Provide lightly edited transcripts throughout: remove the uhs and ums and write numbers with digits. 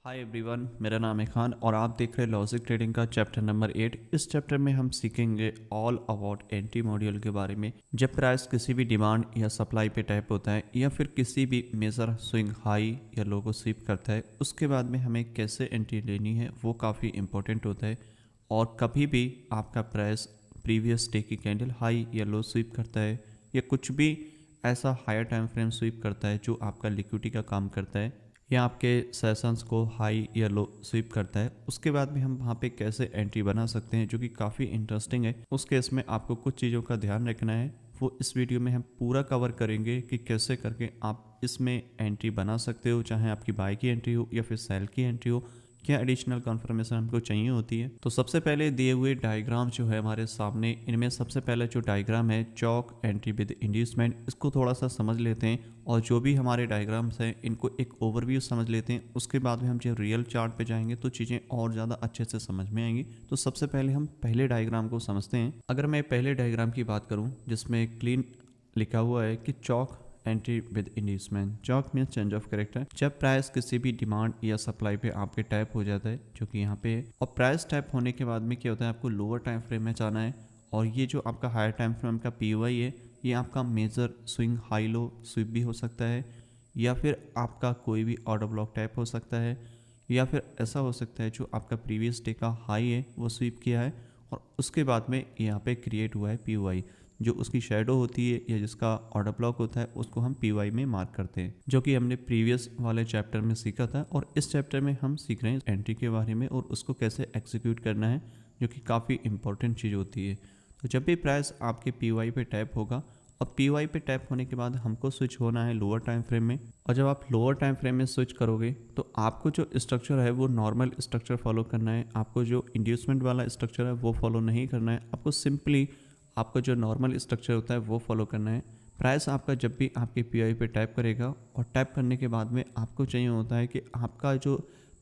Hi everyone, मेरा नाम है खान और आप देख रहे हैं लॉजिक ट्रेडिंग का चैप्टर नंबर 8। इस चैप्टर में हम सीखेंगे ऑल अबाउट एंटी मॉड्यूल के बारे में। जब प्राइस किसी भी डिमांड या सप्लाई पे टैप होता है या फिर किसी भी मेजर स्विंग हाई या लो को स्वीप करता है, उसके बाद में हमें कैसे एंट्री लेनी है वो काफ़ी इंपॉर्टेंट होता है। और कभी भी आपका प्राइस प्रीवियस डे की कैंडल हाई या लो स्वीप करता है या कुछ भी ऐसा हायर टाइम फ्रेम स्वीप करता है जो आपका लिक्विडिटी का काम करता है या आपके सेशंस को हाई या लो स्वीप करता है, उसके बाद भी हम वहाँ पे कैसे एंट्री बना सकते हैं, जो कि काफ़ी इंटरेस्टिंग है। उस केस में आपको कुछ चीज़ों का ध्यान रखना है, वो इस वीडियो में हम पूरा कवर करेंगे कि कैसे करके आप इसमें एंट्री बना सकते हो, चाहे आपकी बाय की एंट्री हो या फिर सेल की एंट्री हो। क्या एडिशनल कंफर्मेशन हमको चाहिए होती है। तो सबसे पहले दिए हुए डायग्राम जो है हमारे सामने, इनमें सबसे पहले जो डायग्राम है चौक एंट्री विद इंड्यूसमेंट, इसको थोड़ा सा समझ लेते हैं और जो भी हमारे डायग्राम्स हैं इनको एक ओवरव्यू समझ लेते हैं। उसके बाद में हम जब रियल चार्ट पे जाएंगे तो चीज़ें और ज़्यादा अच्छे से समझ में आएंगी। तो सबसे पहले हम पहले डायग्राम को समझते हैं। अगर मैं पहले डायग्राम की बात करूँ जिसमें क्लीन लिखा हुआ है कि choke entry with inducement, choke means change of character. जब प्राइस किसी भी डिमांड या सप्लाई पे आपके टैप हो जाता है, जो कि यहाँ पे है, और प्राइस टैप होने के बाद में क्या होता है, आपको लोअर टाइम फ्रेम में जाना है। और ये जो आपका हायर टाइम फ्रेम का पीओआई है, ये आपका major swing high low sweep भी हो सकता है, या फिर आपका कोई भी ऑर्डर ब्लॉक टैप हो सकता है, या फिर ऐसा हो सकता है जो आपका प्रीवियस डे का हाई है वो स्वीप किया है और उसके बाद में यहाँ पे क्रिएट हुआ है पीओआई। जो उसकी शेडो होती है या जिसका ऑर्डर ब्लॉक होता है उसको हम पीवाई में मार्क करते हैं, जो कि हमने प्रीवियस वाले चैप्टर में सीखा था। और इस चैप्टर में हम सीख रहे हैं एंट्री के बारे में और उसको कैसे एग्जीक्यूट करना है, जो कि काफ़ी इंपॉर्टेंट चीज़ होती है। तो जब भी प्राइस आपके पीवाई पे टैप होगा और पीवाई पे टैप होने के बाद हमको स्विच होना है लोअर टाइम फ्रेम में। और जब आप लोअर टाइम फ्रेम में स्विच करोगे तो आपको जो स्ट्रक्चर है वो नॉर्मल स्ट्रक्चर फॉलो करना है। आपको जो इंड्यूसमेंट वाला स्ट्रक्चर है वो फॉलो नहीं करना है। आपको सिंपली आपका जो नॉर्मल स्ट्रक्चर होता है वो फॉलो करना है। प्राइस आपका जब भी आपके पीआई पे टैप करेगा और टैप करने के बाद में आपको चाहिए होता है कि आपका जो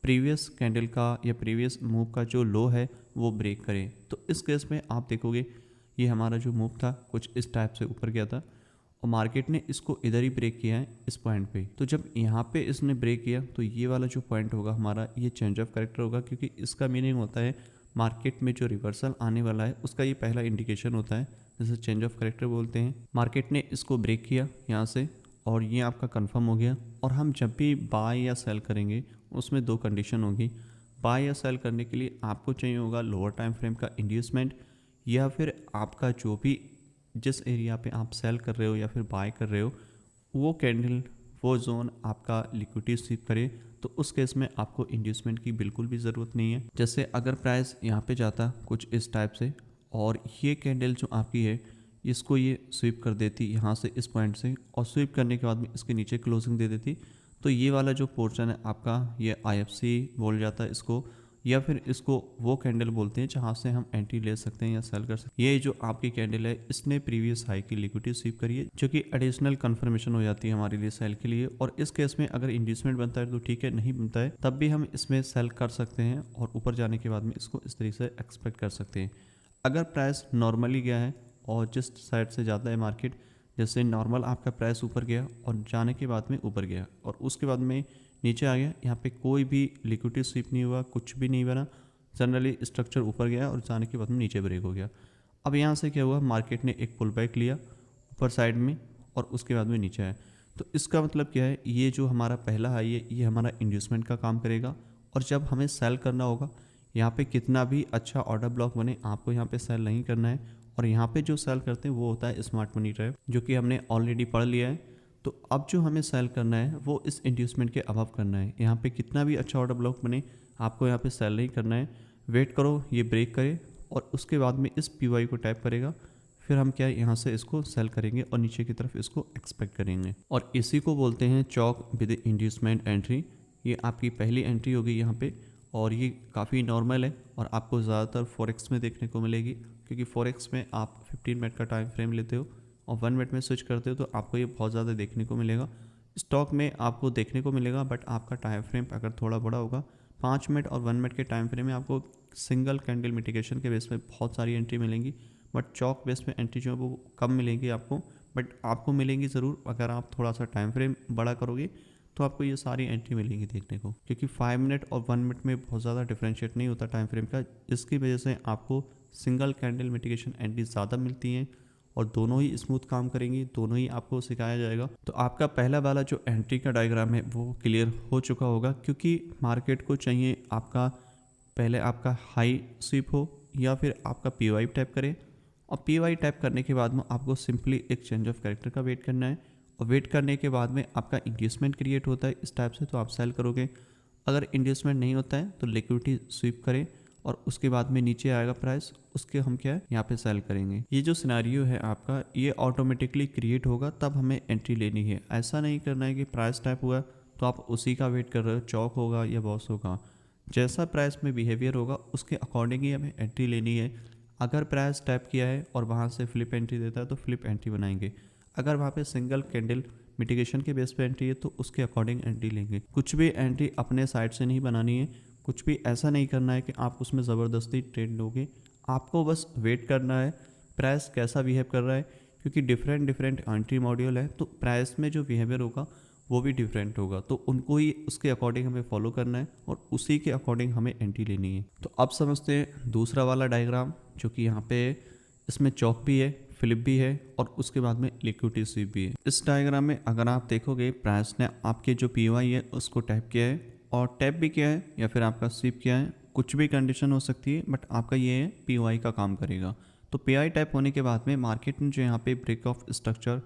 प्रीवियस कैंडल का या प्रीवियस मूव का जो लो है वो ब्रेक करे। तो इस केस में आप देखोगे ये हमारा जो मूव था कुछ इस टाइप से ऊपर गया था और मार्केट ने इसको इधर ही ब्रेक किया है इस पॉइंट पे। तो जब यहाँ पे इसने ब्रेक किया तो ये वाला जो पॉइंट होगा हमारा, ये चेंज ऑफ कैरेक्टर होगा, क्योंकि इसका मीनिंग होता है मार्केट में जो रिवर्सल आने वाला है उसका ये पहला इंडिकेशन होता है, जैसे चेंज ऑफ कैरेक्टर बोलते हैं। मार्केट ने इसको ब्रेक किया यहाँ से और ये आपका कंफर्म हो गया। और हम जब भी बाय या सेल करेंगे उसमें दो कंडीशन होगी। बाय या सेल करने के लिए आपको चाहिए होगा लोअर टाइम फ्रेम का इंड्यूसमेंट, या फिर आपका जो भी जिस एरिया पे आप सेल कर रहे हो या फिर बाय कर रहे हो वो कैंडल वो जोन आपका लिक्विडिटी स्वीप करे। तो उस केस में आपको इंड्यूसमेंट की बिल्कुल भी ज़रूरत नहीं है। जैसे अगर प्राइस यहाँ पे जाता कुछ इस टाइप से और ये कैंडल जो आपकी है इसको ये स्वीप कर देती यहाँ से इस पॉइंट से, और स्वीप करने के बाद में इसके नीचे क्लोजिंग दे देती, तो ये वाला जो पोर्शन है आपका ये आईएफसी बोल जाता है इसको, या फिर इसको वो कैंडल बोलते हैं जहाँ से हम एंट्री ले सकते हैं या सेल कर सकते हैं। ये जो आपकी कैंडल है इसने प्रीवियस हाई की लिक्विडिटी स्वीप करी है, जो कि एडिशनल कंफर्मेशन हो जाती है हमारे लिए सेल के लिए। और इस केस में अगर इंड्यूसमेंट बनता है तो ठीक है, नहीं बनता है तब भी हम इसमें सेल कर सकते हैं और ऊपर जाने के बाद में इसको इस तरीके से एक्सपेक्ट कर सकते हैं। अगर प्राइस नॉर्मली गया है और जिस साइड से ज़्यादा है मार्केट, जैसे नॉर्मल आपका प्राइस ऊपर गया और जाने के बाद में ऊपर गया और उसके बाद में नीचे आ गया, यहाँ पे कोई भी लिक्विडिटी स्वीप नहीं हुआ, कुछ भी नहीं बना, जनरली स्ट्रक्चर ऊपर गया और जाने के बाद में नीचे ब्रेक हो गया। अब यहाँ से क्या हुआ, मार्केट ने एक पुल बैक लिया ऊपर साइड में और उसके बाद में नीचे आया। तो इसका मतलब क्या है, ये जो हमारा पहला हाई है ये हमारा इंड्यूसमेंट का काम करेगा। और जब हमें सेल करना होगा, यहाँ पे कितना भी अच्छा ऑर्डर ब्लॉक बने आपको यहाँ पे सेल नहीं करना है। और यहाँ पे जो सेल करते हैं वो होता है स्मार्ट मनी ट्रैप, जो कि हमने ऑलरेडी पढ़ लिया है। तो अब जो हमें सेल करना है वो इस इंड्यूसमेंट के अबव करना है। यहाँ पे कितना भी अच्छा ऑर्डर ब्लॉक बने आपको यहाँ पे सेल नहीं करना है। वेट करो ये ब्रेक करे और उसके बाद में इस पीवाई को टैप करेगा, फिर हम क्या यहाँ से इसको सेल करेंगे और नीचे की तरफ इसको एक्सपेक्ट करेंगे। और इसी को बोलते हैं चौक विद इंड्यूसमेंट एंट्री। ये आपकी पहली एंट्री होगी यहाँ पे और ये काफ़ी नॉर्मल है और आपको ज़्यादातर फॉरेक्स में देखने को मिलेगी, क्योंकि फॉरेक्स में आप 15 मिनट का टाइम फ्रेम लेते हो और 1 मिनट में स्विच करते हो, तो आपको ये बहुत ज़्यादा देखने को मिलेगा। स्टॉक में आपको देखने को मिलेगा, बट आपका टाइम फ्रेम अगर थोड़ा बड़ा होगा 5 मिनट और 1 मिनट के टाइम फ्रेम में आपको सिंगल कैंडल मिटिगेशन के बेस पे बहुत सारी एंट्री मिलेंगी। बट चौक बेस पे एंट्री जो है वो कम मिलेंगी आपको, बट आपको मिलेंगी ज़रूर अगर आप थोड़ा सा टाइम फ्रेम बड़ा करोगे तो आपको ये सारी एंट्री मिलेंगी देखने को, क्योंकि 5 मिनट और 1 मिनट में बहुत ज़्यादा डिफरेंशिएट नहीं होता टाइम फ्रेम का। इसकी वजह से आपको सिंगल कैंडल मिटिगेशन एंट्री ज़्यादा मिलती हैं और दोनों ही स्मूथ काम करेंगी, दोनों ही आपको सिखाया जाएगा। तो आपका पहला वाला जो एंट्री का डायग्राम है वो क्लियर हो चुका होगा, क्योंकि मार्केट को चाहिए आपका पहले आपका हाई स्वीप हो या फिर आपका PY टैप करे, और PY टैप करने के बाद में आपको सिंपली एक चेंज ऑफ कैरेक्टर का वेट करना है, और वेट करने के बाद में आपका इंड्यूसमेंट क्रिएट होता है इस टाइप से, तो आप सेल करोगे। अगर इंड्यूसमेंट नहीं होता है तो लिक्विडिटी स्वीप करें और उसके बाद में नीचे आएगा प्राइस, उसके हम क्या है यहाँ पे सेल करेंगे। ये जो सिनेरियो है आपका ये ऑटोमेटिकली क्रिएट होगा, तब हमें एंट्री लेनी है। ऐसा नहीं करना है कि प्राइस टैप हुआ तो आप उसी का वेट कर रहे हो, चौक होगा या बॉस होगा। जैसा प्राइस में बिहेवियर होगा उसके अकॉर्डिंग ही हमें एंट्री लेनी है। अगर प्राइस टैप किया है और वहाँ से फ्लिप एंट्री देता है तो फ्लिप एंट्री बनाएंगे। अगर वहाँ पे सिंगल कैंडल मिटिगेशन के बेस पे एंट्री है तो उसके अकॉर्डिंग एंट्री लेंगे। कुछ भी एंट्री अपने साइड से नहीं बनानी है, कुछ भी ऐसा नहीं करना है कि आप उसमें ज़बरदस्ती ट्रेड लोगे। आपको बस वेट करना है प्राइस कैसा बिहेव कर रहा है, क्योंकि डिफरेंट एंट्री मॉड्यूल है तो प्राइस में जो बिहेवियर होगा वो भी डिफरेंट होगा, तो उनको ही उसके अकॉर्डिंग हमें फॉलो करना है और उसी के अकॉर्डिंग हमें एंट्री लेनी है। तो अब समझते हैं दूसरा वाला डायग्राम, जो कि यहाँ पे इसमें चौक भी है, फ्लिप भी है और उसके बाद में लिक्विडिटी स्वीप भी है। इस डायग्राम में अगर आप देखोगे प्राइस ने आपके जो PY है उसको टैप किया है, और टैप भी किया है या फिर आपका स्वीप किया है, कुछ भी कंडीशन हो सकती है, बट आपका ये है PY का काम करेगा। तो PI टैप होने के बाद में मार्केट ने जो यहाँ पे break of structure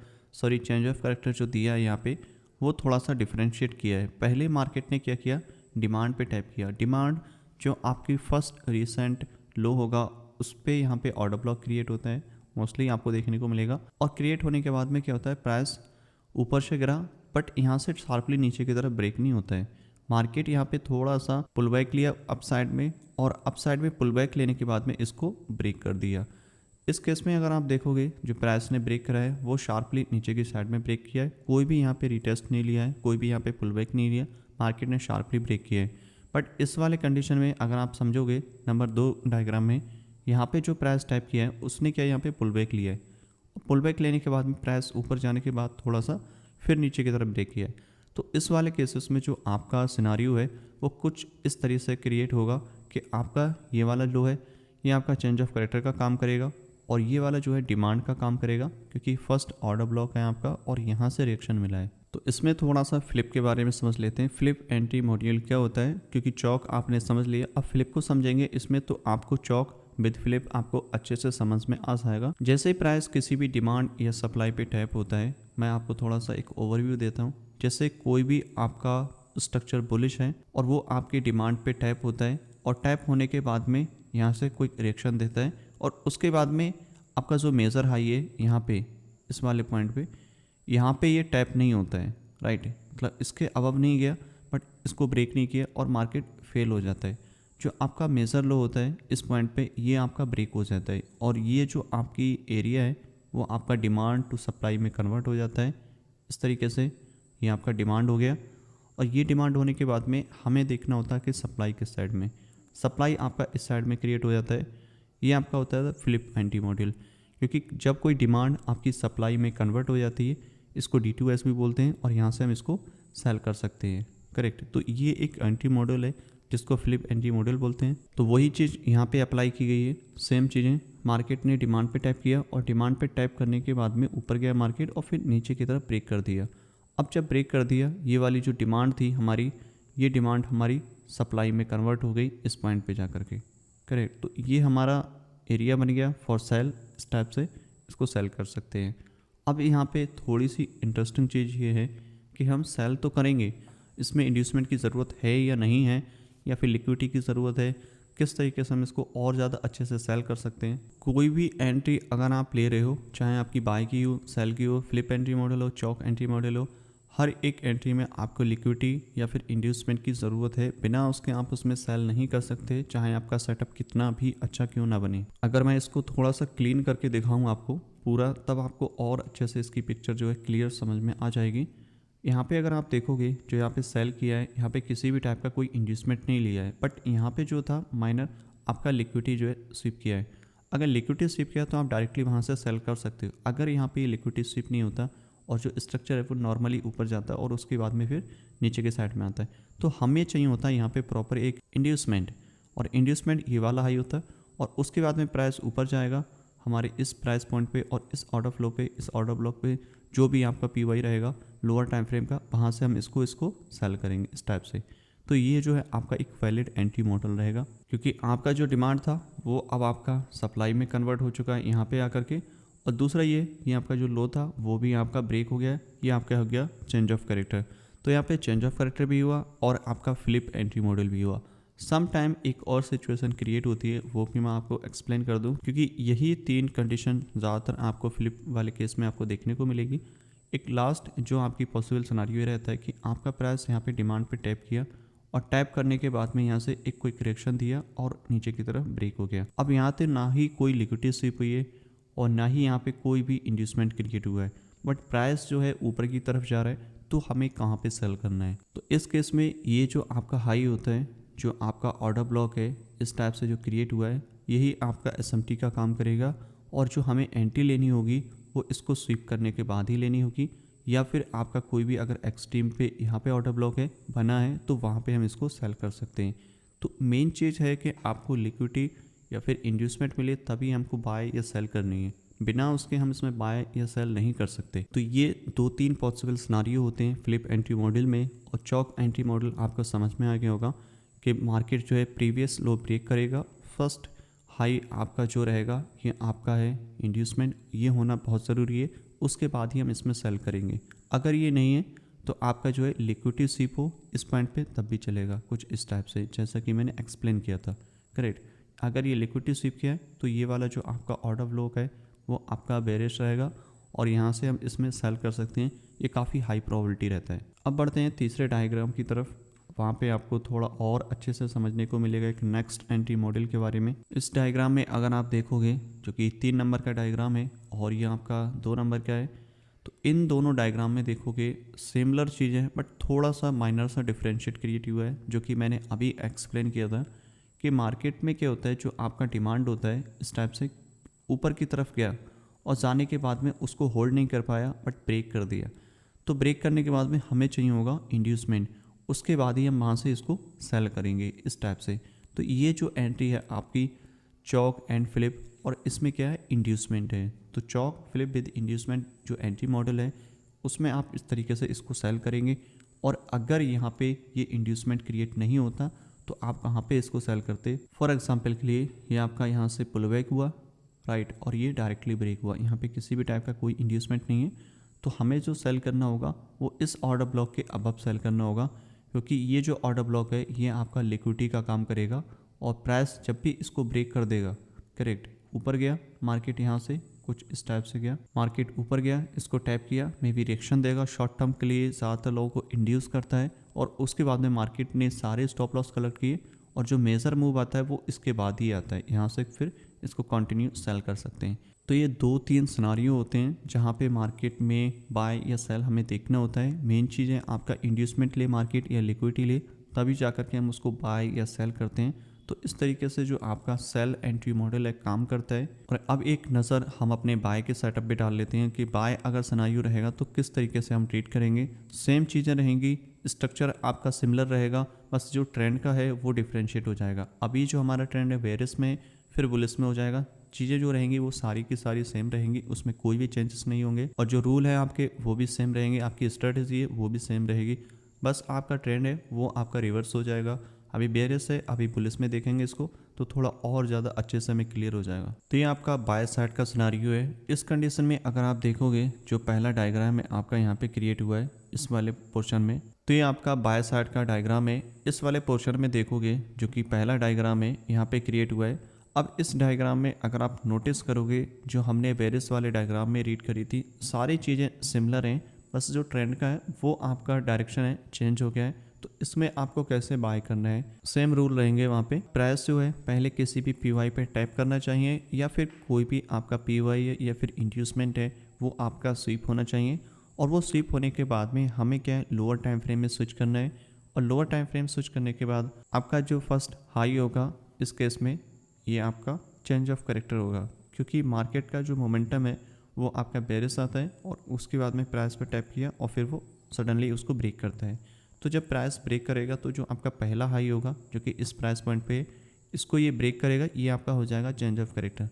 change of character जो दिया है यहाँ पे, वो थोड़ा सा डिफरेंशिएट किया है। पहले मार्केट ने क्या किया, डिमांड पे टैप किया। डिमांड जो आपकी फर्स्ट रिसेंट लो होगा उस पर यहाँ पे ऑर्डर ब्लॉक क्रिएट होता है, मोस्टली आपको देखने को मिलेगा। और क्रिएट होने के बाद में क्या होता है, प्राइस ऊपर से गिरा बट यहाँ से शार्पली नीचे की तरफ ब्रेक नहीं होता है। मार्केट यहाँ पे थोड़ा सा पुल बैक लिया अपसाइड में, और अपसाइड में पुल बैक लेने के बाद में इसको ब्रेक कर दिया। इस केस में अगर आप देखोगे जो प्राइस ने ब्रेक करा है वो शार्पली नीचे की साइड में ब्रेक किया है, कोई भी यहाँ पे रिटेस्ट नहीं लिया है, कोई भी यहाँ पे पुल बैक नहीं लिया, मार्केट ने शार्पली ब्रेक किया है। बट इस वाले कंडीशन में अगर आप समझोगे नंबर 2 डायग्राम में, यहाँ पे जो प्राइस टाइप किया है उसने क्या यहाँ पे पुल बैक लिया है, पुल बैक लेने के बाद में प्राइस ऊपर जाने के बाद थोड़ा सा फिर नीचे की तरफ ब्रेक किया है। तो इस वाले केसेस में जो आपका सिनारियो है वो कुछ इस तरीके से क्रिएट होगा कि आपका ये वाला लो है ये आपका चेंज ऑफ कैरेक्टर का काम करेगा, और ये वाला जो है डिमांड का काम करेगा, क्योंकि फर्स्ट ऑर्डर ब्लॉक है आपका और यहाँ से रिएक्शन मिला है। तो इसमें थोड़ा सा फ्लिप के बारे में समझ लेते हैं। फ्लिप एंट्री मॉड्यूल क्या होता है, क्योंकि चौक आपने समझ लिया, अब फ्लिप को समझेंगे इसमें, तो आपको चौक विद फ्लिप आपको अच्छे से समझ में आ जाएगा। जैसे ही प्राइस किसी भी डिमांड या सप्लाई पे टैप होता है, मैं आपको थोड़ा सा एक ओवरव्यू देता हूँ। जैसे कोई भी आपका स्ट्रक्चर बुलिश है और वो आपकी डिमांड पे टैप होता है, और टैप होने के बाद में यहाँ से कोई रिएक्शन देता है, और उसके बाद में आपका जो मेजर हाई है यहाँ पे इस वाले पॉइंट पे, यहाँ पे ये टैप नहीं होता है, राइट, मतलब इसके अबव नहीं गया बट इसको ब्रेक नहीं किया और मार्केट फेल हो जाता है। जो आपका मेजर लो होता है इस पॉइंट पे ये आपका ब्रेक हो जाता है, और ये जो आपकी एरिया है वो आपका डिमांड टू सप्लाई में कन्वर्ट हो जाता है। इस तरीके से ये आपका डिमांड हो गया, और ये डिमांड होने के बाद में हमें देखना होता है कि सप्लाई किस साइड में, सप्लाई आपका इस साइड में क्रिएट हो जाता है। ये आपका होता है फ्लिप एंट्री मॉड्यूल, क्योंकि जब कोई डिमांड आपकी सप्लाई में कन्वर्ट हो जाती है, इसको D2S भी बोलते हैं, और यहाँ से हम इसको सेल कर सकते हैं, करेक्ट। तो ये एक एंट्री मॉड्यूल है जिसको फ्लिप एंट्री मॉड्यूल बोलते हैं। तो वही चीज़ यहाँ पे अप्लाई की गई है, सेम चीज़ें। मार्केट ने डिमांड पे टैप किया और डिमांड पे टैप करने के बाद में ऊपर गया मार्केट और फिर नीचे की तरफ ब्रेक कर दिया। अब जब ब्रेक कर दिया, ये वाली जो डिमांड थी हमारी, ये डिमांड हमारी सप्लाई में कन्वर्ट हो गई इस पॉइंट पे जा कर के, करेक्ट। तो ये हमारा एरिया बन गया फॉर सेल, इस टाइप से इसको सेल कर सकते हैं। अब यहाँ पे थोड़ी सी इंटरेस्टिंग चीज़ ये है कि हम सेल तो करेंगे, इसमें इंड्यूसमेंट की ज़रूरत है या नहीं है, या फिर लिक्विडिटी की ज़रूरत है, किस तरीके से हम इसको और ज़्यादा अच्छे से सेल कर सकते हैं। कोई भी एंट्री अगर आप ले रहे हो, चाहे आपकी बाय की हो, सेल की हो, फ्लिप एंट्री मॉडल हो, चौक एंट्री मॉडल हो, हर एक एंट्री में आपको लिक्विडिटी या फिर इंड्यूसमेंट की ज़रूरत है। बिना उसके आप उसमें सेल नहीं कर सकते, चाहे आपका सेटअप कितना भी अच्छा क्यों ना बने। अगर मैं इसको थोड़ा सा क्लीन करके दिखाऊँ आपको पूरा, तब आपको और अच्छे से इसकी पिक्चर जो है क्लियर समझ में आ जाएगी। यहाँ पे अगर आप देखोगे जो यहाँ पे सेल किया है, यहाँ पे किसी भी टाइप का कोई इंड्यूसमेंट नहीं लिया है, बट यहाँ पे जो था माइनर आपका लिक्विडिटी जो है स्वीप किया है। अगर लिक्विडिटी स्वीप किया तो आप डायरेक्टली वहाँ से सेल कर सकते हो। अगर यहाँ पे लिक्विडिटी स्वीप नहीं होता और जो स्ट्रक्चर है वो नॉर्मली ऊपर जाता है और उसके बाद में फिर नीचे के साइड में आता है। तो हमें चाहिए होता है यहाँ पे प्रॉपर एक इंड्यूसमेंट, और इंड्यूसमेंट ये वाला हाई होता है और उसके बाद में प्राइस ऊपर जाएगा हमारे इस प्राइस पॉइंट पे और इस ऑर्डर फ्लो पे, इस ऑर्डर ब्लॉक पे जो भी आपका पी वाई रहेगा लोअर टाइम फ्रेम का, वहाँ से हम इसको सेल करेंगे इस टाइप से। तो ये जो है आपका एक वैलिड एंट्री मॉडल रहेगा, क्योंकि आपका जो डिमांड था वो अब आपका सप्लाई में कन्वर्ट हो चुका है यहाँ पे आकर के। और दूसरा ये आपका जो लो था वो भी आपका ब्रेक हो गया है, ये आपका हो गया चेंज ऑफ कैरेक्टर। तो यहाँ पे चेंज ऑफ कैरेक्टर भी हुआ और आपका फ्लिप एंट्री मॉडल भी हुआ। सम टाइम एक और सिचुएशन क्रिएट होती है, वो भी मैं आपको एक्सप्लेन कर दूं, क्योंकि यही 3 कंडीशन ज़्यादातर आपको फ्लिप वाले केस में आपको देखने को मिलेगी। एक लास्ट जो आपकी पॉसिबल सिनेरियो रहता है कि आपका प्राइस यहाँ पे डिमांड पे टैप किया और टैप करने के बाद में यहाँ से एक कोई करेक्शन दिया और नीचे की तरफ ब्रेक हो गया। अब यहाँ पे ना ही कोई लिक्विडिटी स्वीप हुई है और ना ही यहाँ पे कोई भी इंड्यूसमेंट क्रिएट हुआ है, बट प्राइस जो है ऊपर की तरफ जा रहा है, तो हमें कहाँ पे सेल करना है। तो इस केस में ये जो आपका हाई होता है, जो आपका ऑर्डर ब्लॉक है इस टाइप से जो क्रिएट हुआ है, यही आपका एसएमटी का काम करेगा। और जो हमें एंट्री लेनी होगी वो इसको स्वीप करने के बाद ही लेनी होगी, या फिर आपका कोई भी अगर एक्सट्रीम पे यहाँ पे ऑर्डर ब्लॉक है बना है तो वहाँ पे हम इसको सेल कर सकते हैं। तो मेन चीज़ है कि आपको लिक्विडिटी या फिर इंड्यूसमेंट मिले तभी हमको बाय या सेल करनी है, बिना उसके हम इसमें बाय या सेल नहीं कर सकते। तो ये 2-3 पॉसिबल सिनारियो होते हैं फ्लिप एंट्री मॉडल में। और चौक एंट्री मॉडल आपको समझ में आ गया होगा कि मार्केट जो है प्रीवियस लो ब्रेक करेगा, फर्स्ट हाई आपका जो रहेगा ये आपका है इंड्यूसमेंट, ये होना बहुत ज़रूरी है, उसके बाद ही हम इसमें सेल करेंगे। अगर ये नहीं है तो आपका जो है लिक्विडिटी स्वीप हो इस पॉइंट पे तब भी चलेगा, कुछ इस टाइप से जैसा कि मैंने एक्सप्लेन किया था। करेक्ट। अगर ये लिक्विडिटी स्वीप किया है तो ये वाला जो आपका ऑर्डर ब्लॉक है वो आपका बेरिश रहेगा और यहाँ से हम इसमें सेल कर सकते हैं, ये काफ़ी हाई प्रोबेबिलिटी रहता है। अब बढ़ते हैं तीसरे डायग्राम की तरफ, वहाँ पे आपको थोड़ा और अच्छे से समझने को मिलेगा एक नेक्स्ट एंट्री मॉडल के बारे में। इस डायग्राम में अगर आप देखोगे जो कि 3 नंबर का डायग्राम है और ये आपका 2 नंबर का है, तो इन दोनों डायग्राम में देखोगे सिमिलर चीज़ें हैं बट थोड़ा सा माइनर सा डिफरेंशिएट क्रिएट हुआ है, जो कि मैंने अभी एक्सप्लेन किया था कि मार्केट में क्या होता है, जो आपका डिमांड होता है इस टाइप से ऊपर की तरफ गया और जाने के बाद में उसको होल्ड नहीं कर पाया बट ब्रेक कर दिया। तो ब्रेक करने के बाद में हमें चाहिए होगा इंड्यूसमेंट, उसके बाद ही हम वहाँ से इसको सेल करेंगे इस टाइप से। तो ये जो एंट्री है आपकी चौक एंड फ्लिप, और इसमें क्या है इंड्यूसमेंट है। तो चौक फ्लिप विद इंड्यूसमेंट जो एंट्री मॉडल है उसमें आप इस तरीके से इसको सेल करेंगे। और अगर यहाँ पे ये इंड्यूसमेंट क्रिएट नहीं होता तो आप कहाँ पे इसको सेल करते। फॉर एग्जांपल के लिए ये आपका यहाँ से पुल बैक हुआ राइट, और ये डायरेक्टली ब्रेक हुआ, यहाँ पे किसी भी टाइप का कोई इंड्यूसमेंट नहीं है, तो हमें जो सेल करना होगा वो इस ऑर्डर ब्लॉक के अबव सेल करना होगा, क्योंकि ये जो ऑर्डर ब्लॉक है ये आपका लिक्विडिटी का काम करेगा। और प्राइस जब भी इसको ब्रेक कर देगा, करेक्ट, ऊपर गया मार्केट यहाँ से कुछ इस टाइप से गया, मार्केट ऊपर गया, इसको टैप किया, मे बी रिएक्शन देगा शॉर्ट टर्म के लिए, ज़्यादातर लोगों को इंड्यूस करता है, और उसके बाद में मार्केट ने सारे स्टॉप लॉस कलेक्ट किए और जो मेजर मूव आता है वो इसके बाद ही आता है, यहाँ से फिर इसको कंटिन्यू सेल कर सकते हैं। तो ये 2-3 सिनारियो होते हैं जहाँ पे मार्केट में बाय या सेल हमें देखना होता है। मेन चीज़ें आपका इंड्यूसमेंट ले मार्केट या लिक्विडिटी ले, तभी जा कर के हम उसको बाय या सेल करते हैं। तो इस तरीके से जो आपका सेल एंट्री मॉडल है काम करता है। और अब एक नज़र हम अपने बाय के सेटअप पे डाल लेते हैं कि बाय अगर सिनारियो रहेगा तो किस तरीके से हम ट्रीट करेंगे। सेम चीज़ें रहेंगी, स्ट्रक्चर आपका सिमिलर रहेगा, बस जो ट्रेंड का है वो डिफ्रेंशिएट हो जाएगा। अभी जो हमारा ट्रेंड है बेरिस में फिर बुलिस में हो जाएगा, चीज़ें जो रहेंगी वो सारी की सारी सेम रहेंगी, उसमें कोई भी चेंजेस नहीं होंगे, और जो रूल है आपके वो भी सेम रहेंगे, आपकी स्ट्रेटजी है वो भी सेम रहेगी, बस आपका ट्रेंड है वो आपका रिवर्स हो जाएगा। अभी बेरिस है, अभी पुलिस में देखेंगे इसको तो थोड़ा और ज़्यादा अच्छे से हमें क्लियर हो जाएगा। तो ये आपका बाय साइड का सिनारियो है। इस कंडीशन में अगर आप देखोगे जो पहला डायग्राम है आपका यहाँ पे क्रिएट हुआ है इस वाले पोर्शन में, तो ये आपका बाय साइड का डायग्राम है। इस वाले पोर्शन में देखोगे जो कि पहला डायग्राम है यहाँ पे क्रिएट हुआ है। अब इस डायग्राम में अगर आप नोटिस करोगे जो हमने बेरिस वाले डायग्राम में रीड करी थी, सारी चीज़ें सिमिलर हैं, बस जो ट्रेंड का है वो आपका डायरेक्शन है चेंज हो गया है। तो इसमें आपको कैसे बाय करना है, सेम रूल रहेंगे। वहाँ पे प्राइस जो है पहले किसी भी पीवाई पे टैप करना चाहिए, या फिर कोई भी आपका पीवाई है या फिर इंड्यूसमेंट है वो आपका स्वीप होना चाहिए। और वो स्वीप होने के बाद में हमें क्या है लोअर टाइम फ्रेम में स्विच करना है, और लोअर टाइम फ्रेम स्विच करने के बाद आपका जो फर्स्ट हाई होगा इस केस में ये आपका चेंज ऑफ कैरेक्टर होगा, क्योंकि मार्केट का जो मोमेंटम है वो आपका बेरिस आता है और उसके बाद में प्राइस पे टैप किया और फिर वो सडनली उसको ब्रेक करता है। तो जब प्राइस ब्रेक करेगा तो जो आपका पहला हाई होगा जो कि इस प्राइस पॉइंट पे इसको ये ब्रेक करेगा, ये आपका हो जाएगा चेंज ऑफ कैरेक्टर।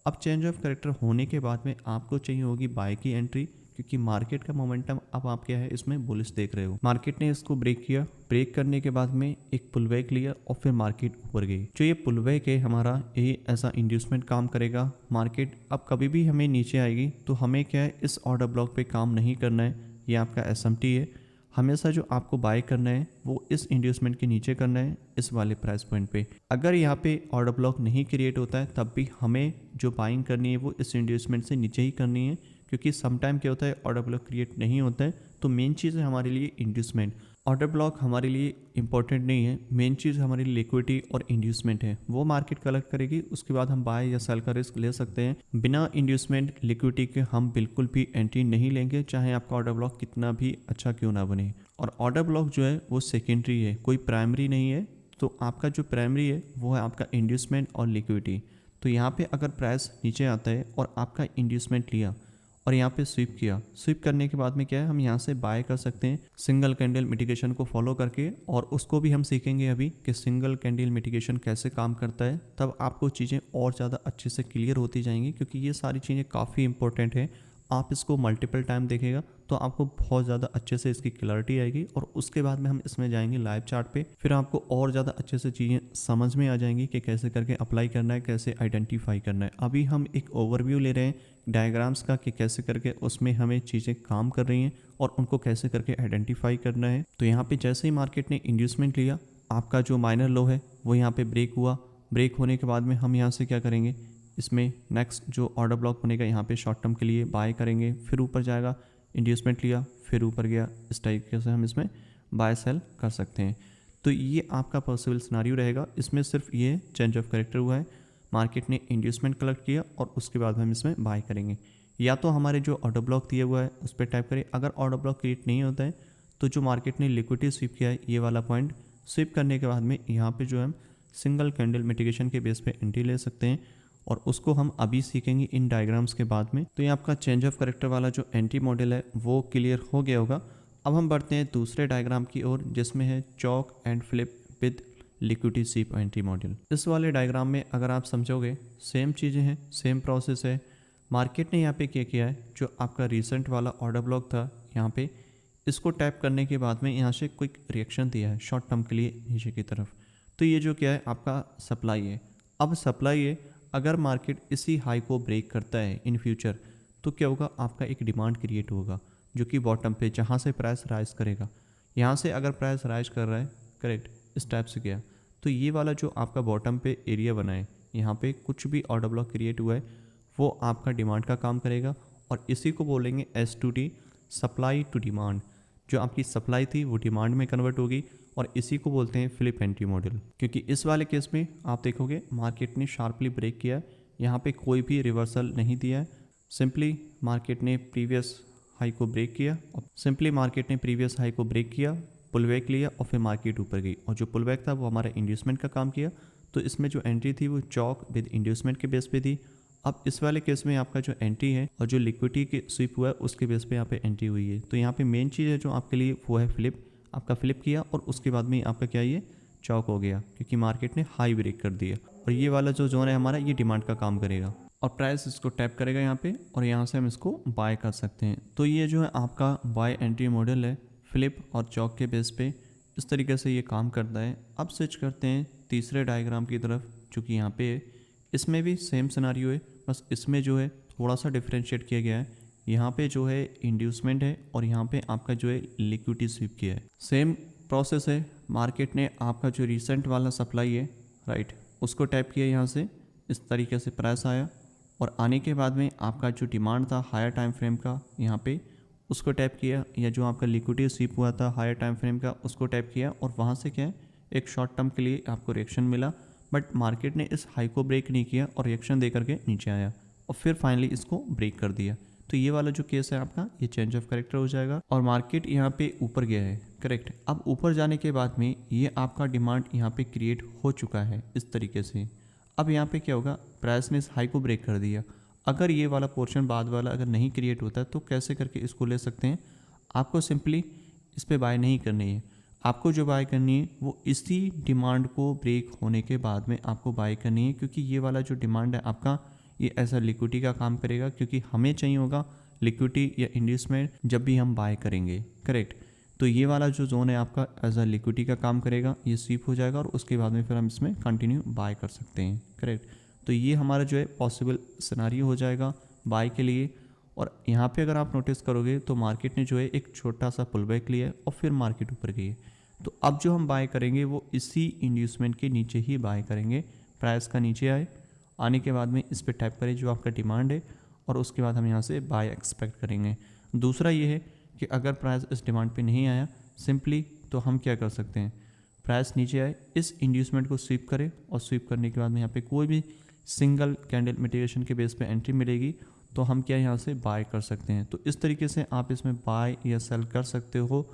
अब चेंज ऑफ कैरेक्टर होने के बाद में आपको चाहिए होगी बाय की एंट्री, क्योंकि मार्केट का मोमेंटम अब आप क्या है इसमें बुलिश देख रहे हो। मार्केट ने इसको ब्रेक किया, ब्रेक करने के बाद में एक पुलबैक लिया और फिर मार्केट ऊपर गई। जो ये पुलबैक है हमारा, ये ऐसा इंड्यूसमेंट काम करेगा। मार्केट अब कभी भी हमें नीचे आएगी तो हमें क्या है इस ऑर्डर ब्लॉक पे काम नहीं करना है। ये आपका एसएमटी है, हमेशा जो आपको बाय करना है वो इस इंड्यूसमेंट के नीचे करना है, इस वाले प्राइस पॉइंट पे। अगर यहाँ पे ऑर्डर ब्लॉक नहीं क्रिएट होता है तब भी हमें जो बाइंग करनी है वो इस इंड्यूसमेंट से नीचे ही करनी है, क्योंकि समटाइम क्या होता है ऑर्डर ब्लॉक क्रिएट नहीं होता है। तो मेन चीज़ है हमारे लिए इंड्यूसमेंट। ऑर्डर ब्लॉक हमारे लिए इंपॉर्टेंट नहीं है, मेन चीज़ हमारी लिक्विडिटी और इंड्यूसमेंट है, वो मार्केट कलेक्ट करेगी। उसके बाद हम बाय या सेल का रिस्क ले सकते हैं। बिना इंड्यूसमेंट लिक्विडिटी के हम बिल्कुल भी एंट्री नहीं लेंगे, चाहे आपका ऑर्डर ब्लॉक कितना भी अच्छा क्यों ना बने। और ऑर्डर ब्लॉक जो है वो सेकेंडरी है, कोई प्राइमरी नहीं है। तो आपका जो प्राइमरी है वो है आपका इंड्यूसमेंट और लिक्विडिटी। तो यहाँ पे अगर प्राइस नीचे आता है और आपका इंड्यूसमेंट लिया और यहाँ पे स्वीप किया, स्वीप करने के बाद में क्या है हम यहाँ से बाय कर सकते हैं सिंगल कैंडल मिटिगेशन को फॉलो करके। और उसको भी हम सीखेंगे अभी कि सिंगल कैंडल मिटिगेशन कैसे काम करता है, तब आपको चीज़ें और ज़्यादा अच्छे से क्लियर होती जाएंगी, क्योंकि ये सारी चीज़ें काफ़ी इंपॉर्टेंट है। आप इसको मल्टीपल टाइम देखेगा तो आपको बहुत ज़्यादा अच्छे से इसकी क्लैरिटी आएगी। और उसके बाद में हम इसमें जाएंगे लाइव चार्ट पे, फिर आपको और ज़्यादा अच्छे से चीज़ें समझ में आ जाएंगी कि कैसे करके अप्लाई करना है, कैसे आइडेंटिफाई करना है। अभी हम एक ओवरव्यू ले रहे हैं डायग्राम्स का कि कैसे करके उसमें हमें चीज़ें काम कर रही हैं और उनको कैसे करके आइडेंटिफाई करना है। तो यहाँ पे जैसे ही मार्केट ने इंड्यूसमेंट लिया, आपका जो माइनर लो है वो यहाँ पे ब्रेक हुआ। ब्रेक होने के बाद में हम यहाँ से क्या करेंगे, इसमें नेक्स्ट जो ऑर्डर ब्लॉक बनेगा यहाँ पे शॉर्ट टर्म के लिए बाय करेंगे, फिर ऊपर जाएगा, इंड्यूसमेंट लिया, फिर ऊपर गया। इस तरीके से हम इसमें बाय सेल कर सकते हैं। तो ये आपका पॉसिबल सिनारियो रहेगा। इसमें सिर्फ ये चेंज ऑफ कैरेक्टर हुआ है, मार्केट ने इंड्यूसमेंट कलेक्ट किया और उसके बाद हम इसमें बाय करेंगे। या तो हमारे जो ऑर्डर ब्लॉक दिया हुआ है उस पर टाइप करें। अगर ऑर्डर ब्लॉक क्रिएट नहीं होता है तो जो मार्केट ने लिक्विडिटी स्वीप किया है ये वाला पॉइंट, स्वीप करने के बाद में यहाँ पे जो है हम सिंगल कैंडल मिटिगेशन के बेस पे एंट्री ले सकते हैं, और उसको हम अभी सीखेंगे इन डायग्राम्स के बाद में। तो ये आपका चेंज ऑफ कैरेक्टर वाला जो एंट्री मॉडल है वो क्लियर हो गया होगा। अब हम बढ़ते हैं दूसरे डायग्राम की ओर, जिसमें है chalk and flip with liquidity SVEEP entry model. इस वाले डायग्राम में अगर आप समझोगे सेम चीज़ें हैं, सेम प्रोसेस है। मार्केट ने यहाँ पे क्या किया है, जो आपका रिसेंट वाला ऑर्डर ब्लॉक था यहाँ पे, इसको टैप करने के बाद में यहाँ से क्विक रिएक्शन दिया है शॉर्ट टर्म के लिए नीचे की तरफ। तो ये जो क्या है आपका सप्लाई है। अब सप्लाई है, अगर मार्केट इसी हाई को ब्रेक करता है इन फ्यूचर तो क्या होगा, आपका एक डिमांड क्रिएट होगा जो कि बॉटम पे जहाँ से प्राइस राइज करेगा। यहाँ से अगर प्राइस राइज कर रहा है करेक्ट इस टाइप से गया तो ये वाला जो आपका बॉटम पे एरिया बना है, यहाँ पे कुछ भी ऑर्डर ब्लॉक क्रिएट हुआ है वो आपका डिमांड का काम करेगा। और इसी को बोलेंगे S2D, सप्लाई टू डिमांड। जो आपकी सप्लाई थी वो डिमांड में कन्वर्ट होगी, और इसी को बोलते हैं फ्लिप एंट्री मॉडल। क्योंकि इस वाले केस में आप देखोगे मार्केट ने शार्पली ब्रेक किया, यहाँ पे कोई भी रिवर्सल नहीं दिया है। सिंपली मार्केट ने प्रीवियस हाई को ब्रेक किया, पुलबैक लिया और फिर मार्केट ऊपर गई। और जो पुलबैक था वो हमारा इंड्यूसमेंट का काम किया। तो इसमें जो एंट्री थी वो चॉक विद इंड्यूसमेंट के बेस पे थी। अब इस वाले केस में आपका जो एंट्री है और जो लिक्विडिटी के स्वीप हुआ है उसके बेस पे यहाँ पे एंट्री हुई है। तो यहाँ पे मेन चीज़ है जो आपके लिए वो है फ्लिप। आपका फ्लिप किया और उसके बाद में आपका क्या, ये चॉक हो गया क्योंकि मार्केट ने हाई ब्रेक कर दिया। और ये वाला जो जोन है हमारा, ये डिमांड का काम करेगा और प्राइस इसको टैप करेगा यहाँ पे, और यहाँ से हम इसको बाय कर सकते हैं। तो ये जो है आपका बाय एंट्री मॉडल है फ्लिप और चॉक के बेस पे। इस तरीके से ये काम करता है। अब स्विच करते हैं तीसरे डायग्राम की तरफ जो कि यहाँ पे है। इसमें भी सेम सिनारियो है, बस इसमें जो है थोड़ा सा डिफरेंशिएट किया गया है। यहाँ पे जो है इंड्यूसमेंट है और यहाँ पे आपका जो है लिक्विडिटी स्वीप किया है। सेम प्रोसेस है, मार्केट ने आपका जो रिसेंट वाला सप्लाई है राइट उसको टैप किया, यहाँ से इस तरीके से प्राइस आया, और आने के बाद में आपका जो डिमांड था हायर टाइम फ्रेम का यहाँ पे उसको टैप किया, या जो आपका लिक्विडिटी स्वीप हुआ था हायर टाइम फ्रेम का उसको टैप किया, और वहाँ से क्या है एक शॉर्ट टर्म के लिए आपको रिएक्शन मिला। बट मार्केट ने इस हाई को ब्रेक नहीं किया और रिएक्शन दे करके नीचे आया और फिर फाइनली इसको ब्रेक कर दिया। तो ये वाला जो केस है आपका, ये चेंज ऑफ कैरेक्टर हो जाएगा और मार्केट यहाँ पे ऊपर गया है करेक्ट। अब ऊपर जाने के बाद में ये आपका डिमांड यहाँ पे क्रिएट हो चुका है इस तरीके से। अब यहाँ पे क्या होगा, प्राइस ने इस हाई को ब्रेक कर दिया। अगर ये वाला पोर्शन बाद वाला अगर नहीं क्रिएट होता है तो कैसे करके इसको ले सकते हैं। आपको सिंपली इस पे बाय नहीं करनी है, आपको जो बाय करनी है वो इसी डिमांड को ब्रेक होने के बाद में आपको बाय करनी है, क्योंकि ये वाला जो डिमांड है आपका ये ऐसा लिक्विडिटी का काम करेगा, क्योंकि हमें चाहिए होगा लिक्विडिटी या इंड्यूसमेंट जब भी हम बाय करेंगे, करेक्ट। तो ये वाला जो जोन है आपका एज अ लिक्विडिटी का काम करेगा, ये स्वीप हो जाएगा और उसके बाद में फिर हम इसमें कंटिन्यू बाय कर सकते हैं, करेक्ट। तो ये हमारा जो है पॉसिबल सिनारियो हो जाएगा बाय के लिए। और यहाँ पे अगर आप नोटिस करोगे तो मार्केट ने जो है एक छोटा सा पुल बैक लिया है और फिर मार्केट ऊपर गई है। तो अब जो हम बाय करेंगे वो इसी इंड्यूसमेंट के नीचे ही बाय करेंगे। प्राइस का नीचे आने के बाद में इस पर टैप करें जो आपका डिमांड है और उसके बाद हम यहाँ से बाय एक्सपेक्ट करेंगे। दूसरा ये है कि अगर प्राइस इस डिमांड पे नहीं आया सिंपली, तो हम क्या कर सकते हैं, प्राइस नीचे आए इस इंड्यूसमेंट को स्वीप करें और स्वीप करने के बाद में यहाँ पे कोई भी सिंगल कैंडल मिटिगेशन के बेस पे एंट्री मिलेगी तो हम क्या यहाँ से बाय कर सकते हैं। तो इस तरीके से आप इसमें बाय या सेल कर सकते हो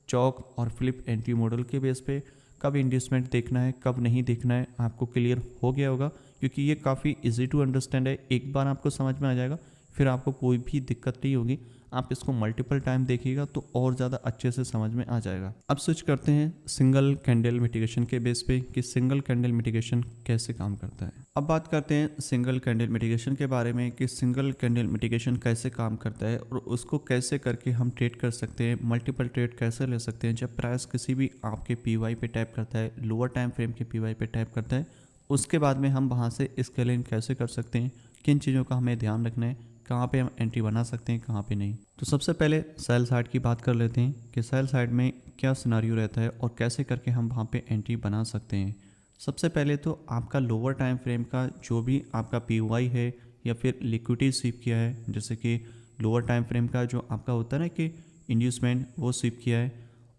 चौक और फ्लिप एंट्री मॉडल के बेस पे। कब इंड्यूसमेंट देखना है कब नहीं देखना है आपको क्लियर हो गया होगा, क्योंकि ये काफ़ी इजी टू अंडरस्टैंड है। एक बार आपको समझ में आ जाएगा फिर आपको कोई भी दिक्कत नहीं होगी। आप इसको मल्टीपल टाइम देखिएगा तो और ज़्यादा अच्छे से समझ में आ जाएगा। अब स्विच करते हैं सिंगल कैंडल मिटिगेशन के बेस पे कि सिंगल कैंडल मिटिगेशन कैसे काम करता है। अब बात करते हैं सिंगल कैंडल मिटिगेशन के बारे में कि सिंगल कैंडल मिटिगेशन कैसे काम करता है और उसको कैसे करके हम ट्रेड कर सकते हैं, मल्टीपल ट्रेड कैसे ले सकते हैं। जब प्राइस किसी भी आपके पीवाई पे टैप करता है, लोअर टाइम फ्रेम के पीवाई पे टैप करता है, उसके बाद में हम वहाँ से स्केलिंग कैसे कर सकते हैं, किन चीज़ों का हमें ध्यान रखना है, कहाँ पे हम एंट्री बना सकते हैं कहाँ पे नहीं। तो सबसे पहले सेल साइड की बात कर लेते हैं कि सेल साइड में क्या सिनारियो रहता है और कैसे करके हम वहाँ पे एंट्री बना सकते हैं। सबसे पहले तो आपका लोअर टाइम फ्रेम का जो भी आपका पीवाई है या फिर लिक्विडिटी स्वीप किया है, जैसे कि लोअर टाइम फ्रेम का जो आपका होता है ना कि इंड्यूसमेंट, वो स्वीप किया है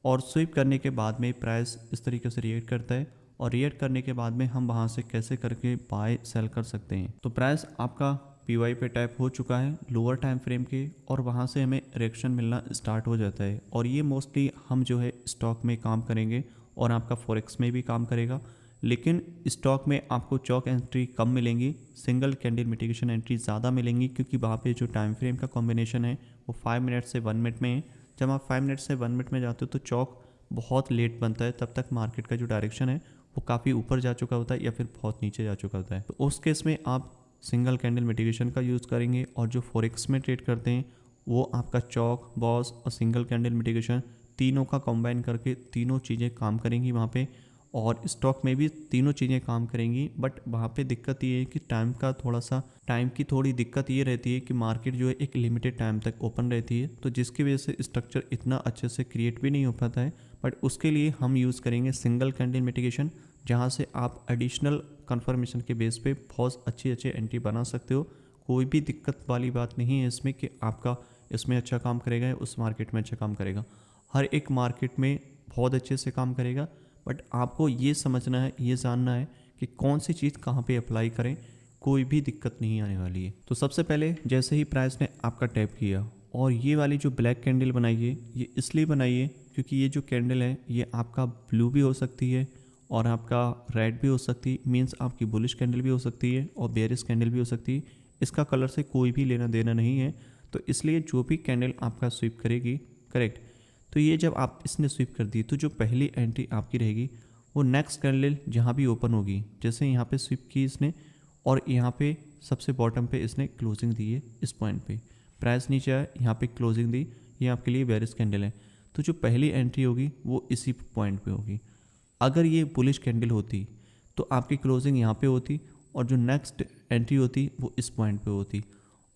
और स्वीप करने के बाद में प्राइस इस तरीके से रिएक्ट करता है और रिएक्ट करने के बाद में हम वहाँ से कैसे करके बाय सेल कर सकते हैं। तो प्राइस आपका पीवाई पे टैप हो चुका है लोअर टाइम फ्रेम के और वहाँ से हमें रिएक्शन मिलना स्टार्ट हो जाता है। और ये मोस्टली हम जो है स्टॉक में काम करेंगे और आपका फॉरेक्स में भी काम करेगा, लेकिन स्टॉक में आपको चौक एंट्री कम मिलेंगी, सिंगल कैंडल मिटिगेशन एंट्री ज़्यादा मिलेंगी, क्योंकि वहाँ पे जो टाइम फ्रेम का कॉम्बिनेशन है वो 5 मिनट से 1 मिनट में है। जब आप 5 मिनट से 1 मिनट में जाते हो तो चौक बहुत लेट बनता है, तब तक मार्केट का जो डायरेक्शन है वो काफ़ी ऊपर जा चुका होता है या फिर बहुत नीचे जा चुका होता है। तो उस केस में आप सिंगल कैंडल मिटिगेशन का यूज़ करेंगे और जो फॉरेक्स में ट्रेड करते हैं वो आपका चौक, बॉस और सिंगल कैंडल मिटिगेशन तीनों का कंबाइन करके तीनों चीज़ें काम करेंगी वहाँ पे। और स्टॉक में भी तीनों चीज़ें काम करेंगी, बट वहाँ पे दिक्कत ये है कि टाइम की थोड़ी दिक्कत ये रहती है कि मार्केट जो है एक लिमिटेड टाइम तक ओपन रहती है, तो जिसकी वजह से स्ट्रक्चर इतना अच्छे से क्रिएट भी नहीं हो पाता है। बट उसके लिए हम यूज़ करेंगे सिंगल कैंडल मिटिगेशन, जहाँ से आप एडिशनल कंफर्मेशन के बेस पे बहुत अच्छी एंट्री बना सकते हो। कोई भी दिक्कत वाली बात नहीं है इसमें कि आपका इसमें अच्छा काम करेगा या उस मार्केट में अच्छा काम करेगा। हर एक मार्केट में बहुत अच्छे से काम करेगा, बट आपको ये समझना है, ये जानना है कि कौन सी चीज़ कहाँ पे अप्लाई करें, कोई भी दिक्कत नहीं आने वाली है। तो सबसे पहले जैसे ही प्राइस ने आपका टैप किया और ये वाली जो ब्लैक कैंडल बनाई है ये इसलिए बनाई है क्योंकि ये जो कैंडल है ये आपका ब्लू भी हो सकती है और आपका रेड भी हो सकती है, मीन्स आपकी बुलिश कैंडल भी हो सकती है और बेयरिश कैंडल भी हो सकती है। इसका कलर से कोई भी लेना देना नहीं है। तो इसलिए जो भी कैंडल आपका स्वीप करेगी, करेक्ट, तो ये जब आप इसने स्वीप कर दी तो जो पहली एंट्री आपकी रहेगी वो नेक्स्ट कैंडल जहाँ भी ओपन होगी, जैसे यहाँ पे स्वीप की इसने और यहाँ पे सबसे बॉटम पे इसने क्लोजिंग दी है, इस पॉइंट पे प्राइस नीचे आया, यहाँ पे क्लोजिंग दी, ये आपके लिए बेयरिश कैंडल है। तो जो पहली एंट्री होगी वो इसी पॉइंट पे होगी। अगर ये बुलिश कैंडल होती तो आपकी क्लोजिंग यहाँ पे होती और जो नेक्स्ट एंट्री होती वो इस पॉइंट पे होती।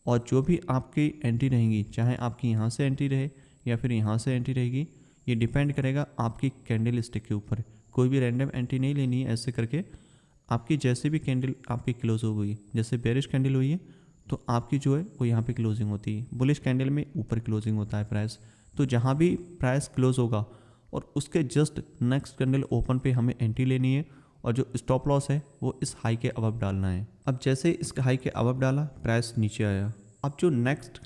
और जो भी आपकी एंट्री रहेंगी, चाहे आपकी यहाँ से एंट्री रहे या फिर यहाँ से एंट्री रहेगी, ये डिपेंड करेगा आपकी कैंडल स्टिक के ऊपर। कोई भी रैंडम एंट्री नहीं लेनी है। ऐसे करके आपकी जैसे भी कैंडल आपकी क्लोज हो गई, जैसे बेरिश कैंडल हुई है तो आपकी जो है वो यहाँ पे क्लोजिंग होती है, बुलिश कैंडल में ऊपर क्लोजिंग होता है प्राइस। तो जहाँ भी प्राइस क्लोज होगा और उसके जस्ट नेक्स्ट कैंडल ओपन पे हमें एंट्री लेनी है और जो स्टॉप लॉस है वो इस हाई के अबव डालना है। अब जैसे इस हाई के अबव डाला, प्राइस नीचे आया। अब जो नेक्स्ट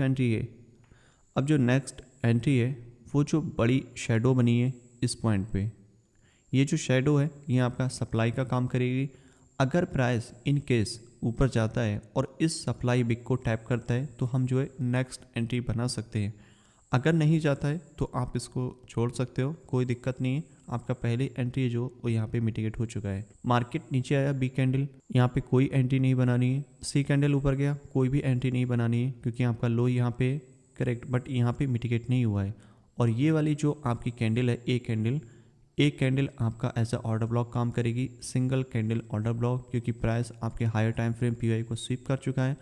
एंट्री है वो जो बड़ी शेडो बनी है इस पॉइंट पे, ये जो शेडो है ये आपका सप्लाई का काम करेगी। अगर प्राइस इन केस ऊपर जाता है और इस सप्लाई विक को टैप करता है तो हम जो है नेक्स्ट एंट्री बना सकते हैं। अगर नहीं जाता है तो आप इसको छोड़ सकते हो, कोई दिक्कत नहीं है। आपका पहली एंट्री जो वो यहाँ पे मिटिगेट हो चुका है। मार्केट नीचे आया, बी कैंडल, यहाँ पे कोई एंट्री नहीं बनानी है। सी कैंडल ऊपर गया, कोई भी एंट्री नहीं बनानी है क्योंकि आपका लो यहाँ पे करेक्ट, बट यहाँ पे मिटिगेट नहीं हुआ है। और ये वाली जो आपकी कैंडल है, एक कैंडल आपका एज अ ऑर्डर ब्लॉक काम करेगी, सिंगल कैंडल ऑर्डर ब्लॉक, क्योंकि प्राइस आपके हायर टाइम फ्रेम पीवाई को स्वीप कर चुका है।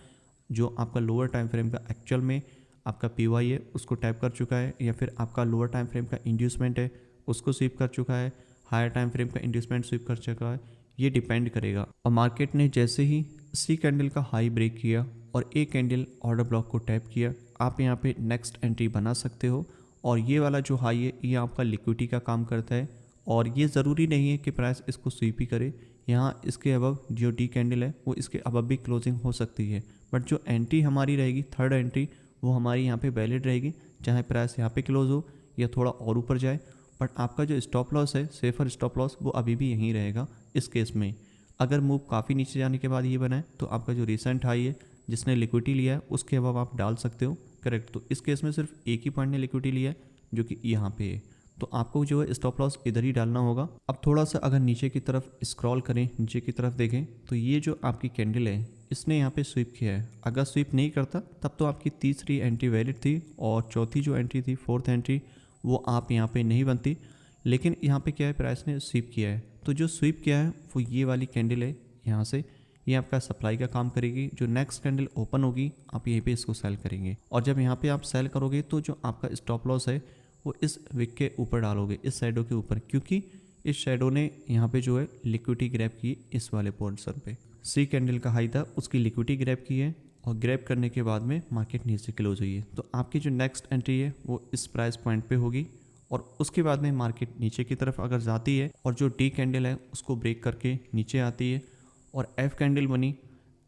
जो आपका लोअर टाइम फ्रेम का एक्चुअल में आपका पीवाई है उसको टैप कर चुका है, या फिर आपका लोअर टाइम फ्रेम का इंड्यूसमेंट है उसको स्वीप कर चुका है, हायर टाइम फ्रेम का इंड्यूसमेंट स्वीप कर चुका है। ये डिपेंड करेगा। और मार्केट ने जैसे ही सी कैंडल का हाई ब्रेक किया और ए कैंडल ऑर्डर ब्लॉक को टैप किया, आप यहाँ पे नेक्स्ट एंट्री बना सकते हो। और ये वाला जो हाई है ये आपका लिक्विडिटी का काम करता है, और ये ज़रूरी नहीं है कि प्राइस इसको स्वीप ही करे। यहाँ इसके अबव जो डी कैंडल है वो इसके अबव भी क्लोजिंग हो सकती है, बट जो एंट्री हमारी रहेगी थर्ड एंट्री वो हमारी यहाँ पे वैलिड रहेगी, चाहे प्राइस यहाँ पे क्लोज हो या थोड़ा और ऊपर जाए। बट आपका जो स्टॉप लॉस है, सेफर स्टॉप लॉस, वो अभी भी यहीं रहेगा। इस केस में अगर मूव काफ़ी नीचे जाने के बाद ये बना है तो आपका जो रिसेंट हाई है जिसने लिक्विडिटी लिया है उसके अबव आप डाल सकते हो, करेक्ट। तो इस केस में सिर्फ एक ही पॉइंट ने लिक्विडिटी लिया है जो कि यहाँ पे है, तो आपको जो है स्टॉप लॉस इधर ही डालना होगा। अब थोड़ा सा अगर नीचे की तरफ स्क्रॉल करें, नीचे की तरफ देखें तो ये जो आपकी कैंडल है इसने यहाँ पे स्वीप किया है। अगर स्वीप नहीं करता तब तो आपकी तीसरी एंट्री वैलिड थी और चौथी जो एंट्री थी, फोर्थ एंट्री, वो आप यहाँ पे नहीं बनती। लेकिन यहाँ पे क्या है, प्राइस ने स्वीप किया है, तो जो स्वीप किया है वो ये वाली कैंडल है। यहाँ से ये आपका सप्लाई का काम करेगी। जो नेक्स्ट कैंडल ओपन होगी आप यहीं पे इसको सेल करेंगे, और जब यहाँ पे आप सेल करोगे तो जो आपका स्टॉप लॉस है वो इस विक के ऊपर डालोगे, इस शैडो के ऊपर, क्योंकि इस शैडो ने यहाँ पे जो है लिक्विडिटी ग्रैब की इस वाले पोर्शन पे। सी कैंडल का हाई था उसकी लिक्विडिटी ग्रैब की है, और ग्रैब करने के बाद में मार्केट नीचे क्लोज हुई है। तो आपकी जो नेक्स्ट एंट्री है वो इस प्राइस पॉइंट पे होगी, और उसके बाद में मार्केट नीचे की तरफ अगर जाती है और जो डी कैंडल है उसको ब्रेक करके नीचे आती है और एफ कैंडल बनी।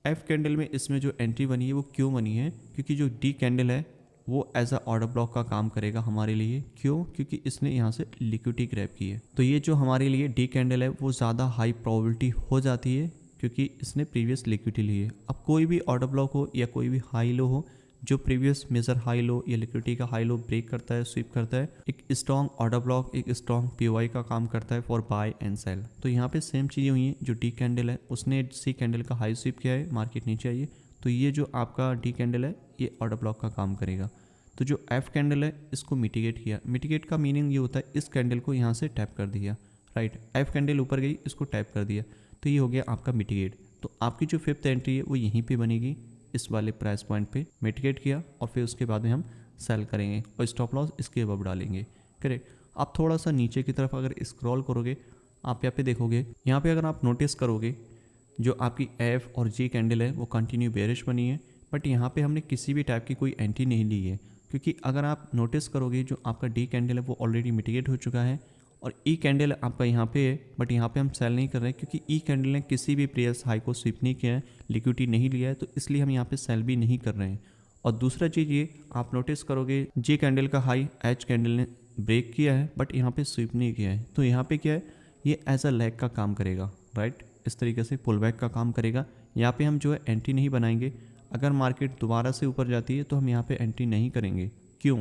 एफ कैंडल में इसमें जो एंट्री बनी है वो क्यों बनी है, क्योंकि जो डी कैंडल है वो एज अ ऑर्डर ब्लॉक का काम करेगा हमारे लिए। क्यों? क्योंकि इसने यहाँ से लिक्विडिटी ग्रैब की है। तो ये जो हमारे लिए डी कैंडल है वो ज़्यादा हाई प्रोबेबिलिटी हो जाती है क्योंकि इसने प्रीवियस लिक्विडिटी ली है। अब कोई भी ऑर्डर ब्लॉक हो या कोई भी हाई लो हो, जो प्रीवियस मेजर हाई लो या लिक्विडिटी का हाई लो ब्रेक करता है, स्वीप करता है, एक स्ट्रॉन्ग ऑर्डर ब्लॉक, एक स्ट्रॉन्ग पीओआई का काम करता है फॉर बाय एंड सेल। तो यहाँ पे सेम चीज़ें हुई हैं। जो डी कैंडल है उसने सी कैंडल का हाई स्वीप किया है, मार्केट नीचे आई है, तो ये जो आपका डी कैंडल है ये ऑर्डर ब्लॉक का काम करेगा। तो जो एफ कैंडल है इसको मिटिगेट किया। मिटिगेट का मीनिंग ये होता है इस कैंडल को यहाँ से टैप कर दिया, राइट। एफ कैंडल ऊपर गई, इसको टैप कर दिया, तो ये हो गया आपका मिटिगेट। तो आपकी जो फिफ्थ एंट्री है वो यहीं पे बनेगी, इस वाले प्राइस पॉइंट पे मिटिगेट किया, और फिर उसके बाद में हम सेल करेंगे और स्टॉप लॉस इसके अबव डालेंगे, करेक्ट। आप थोड़ा सा नीचे की तरफ अगर स्क्रॉल करोगे आप यहाँ पे देखोगे, यहाँ पे अगर आप नोटिस करोगे जो आपकी एफ और जी कैंडल है वो कंटिन्यू बेरिश बनी है, बट यहाँ पे हमने किसी भी टाइप की कोई एंट्री नहीं ली है, क्योंकि अगर आप नोटिस करोगे जो आपका डी कैंडल है वो ऑलरेडी मिटिगेट हो चुका है और ई कैंडल आपका यहाँ पे है, बट यहाँ पे हम सेल नहीं कर रहे हैं क्योंकि ई कैंडल ने किसी भी प्रीवियस हाई को स्वीप नहीं किया है, लिक्विडिटी नहीं लिया है, तो इसलिए हम यहाँ पे सेल भी नहीं कर रहे हैं। और दूसरा चीज़ ये आप नोटिस करोगे जे कैंडल का हाई एच कैंडल ने ब्रेक किया है बट यहाँ पे स्वीप नहीं किया है, तो यहाँ पे क्या है, ये एज अ लैग का काम करेगा, राइट। इस तरीके से पुल बैक का काम करेगा। यहाँ पे हम जो है एंट्री नहीं बनाएंगे। अगर मार्केट दोबारा से ऊपर जाती है तो हम यहाँ पे एंट्री नहीं करेंगे। क्यों?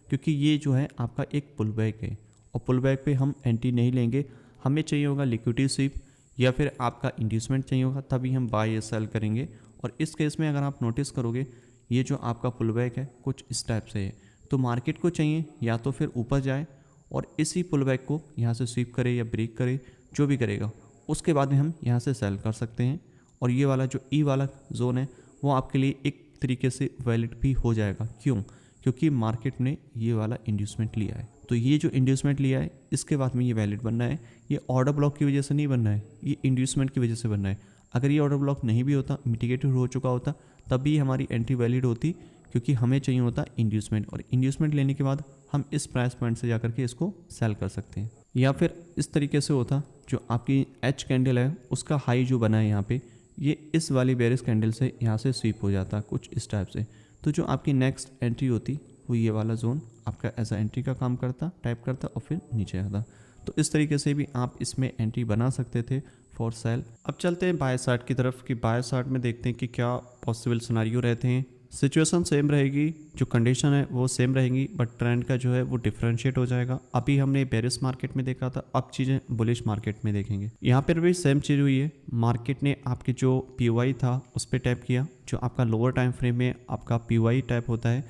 क्योंकि ये जो है आपका एक पुल बैक है और पुल बैक पे हम एंट्री नहीं लेंगे। हमें चाहिए होगा लिक्विडिटी स्वीप या फिर आपका इंड्यूसमेंट चाहिए होगा, तभी हम बाय या सेल करेंगे। और इस केस में अगर आप नोटिस करोगे ये जो आपका पुल बैक है कुछ इस टाइप से है, तो मार्केट को चाहिए या तो फिर ऊपर जाए और इसी पुल बैक को यहाँ से स्वीप करे या ब्रेक करे, जो भी करेगा उसके बाद में हम यहाँ से सेल कर सकते हैं। और ये वाला जो ई वाला जोन है वो आपके लिए एक तरीके से वैलिड भी हो जाएगा। क्यों? क्योंकि मार्केट ने ये वाला इंड्यूसमेंट लिया है, तो ये जो इंड्यूसमेंट लिया है इसके बाद में ये वैलिड बनना है। ये ऑर्डर ब्लॉक की वजह से नहीं बनना है, ये इंड्यूसमेंट की वजह से बनना है। अगर ये ऑर्डर ब्लॉक नहीं भी होता, मिटिगेटेड हो चुका होता, तब भी हमारी एंट्री वैलिड होती, क्योंकि हमें चाहिए होता इंड्यूसमेंट, और इंड्यूसमेंट लेने के बाद हम इस प्राइस पॉइंट से जाकर के इसको सेल कर सकते हैं। या फिर इस तरीके से होता, जो आपकी एच कैंडल है उसका हाई जो बना है यहाँ पे, ये इस वाली बेरिश कैंडल से यहाँ से स्वीप हो जाता कुछ इस टाइप से। तो जो आपकी नेक्स्ट एंट्री होती वो ये वाला जोन आपका एज अ एंट्री का काम करता, टाइप करता और फिर नीचे आता। तो इस तरीके से भी आप इसमें एंट्री बना सकते थे फॉर सेल। अब चलते हैं बाय साइड की तरफ कि बाय साइड में देखते हैं कि क्या पॉसिबल सिनेरियो रहते हैं। सिचुएशन सेम रहेगी, जो कंडीशन है वो सेम रहेंगी, बट ट्रेंड का जो है वो डिफरेंशिएट हो जाएगा। अभी हमने बेरिश मार्केट में देखा था, अब चीज़ें बुलिश मार्केट में देखेंगे। यहाँ पर भी सेम चीज़ हुई है, मार्केट ने आपके जो पीओआई था उस पर टैप किया, जो आपका लोअर टाइम फ्रेम में आपका पीओआई टैप होता है,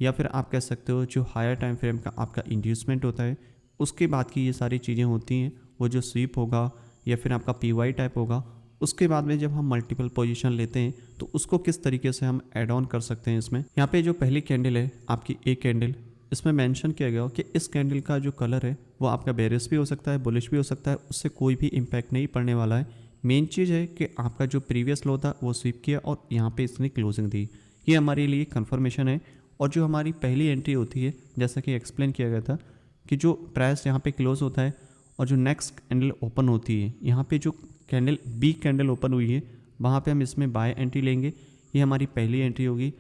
या फिर आप कह सकते हो जो हायर टाइम फ्रेम का आपका इंड्यूसमेंट होता है, उसके बाद की ये सारी चीज़ें होती हैं। वो जो स्वीप होगा या फिर आपका पीओआई टाइप होगा, उसके बाद में जब हम मल्टीपल पोजीशन लेते हैं तो उसको किस तरीके से हम ऐड ऑन कर सकते हैं इसमें। यहाँ पे जो पहली कैंडल है आपकी ए कैंडल, इसमें मेंशन किया गया हो कि इस कैंडल का जो कलर है वो आपका बेरिश भी हो सकता है, बुलिश भी हो सकता है, उससे कोई भी इम्पैक्ट नहीं पड़ने वाला है। मेन चीज़ है कि आपका जो प्रीवियस लो था वो स्वीप किया और यहाँ पे इसने क्लोजिंग दी, ये हमारे लिए कंफर्मेशन है। और जो हमारी पहली एंट्री होती है, जैसा कि एक्सप्लेन किया गया था कि जो प्राइस यहाँ पे क्लोज होता है और जो नेक्स्ट कैंडल ओपन होती है, यहाँ पे जो कैंडल बी कैंडल ओपन हुई है वहाँ पे हम इसमें बाय एंट्री लेंगे, ये हमारी पहली एंट्री होगी।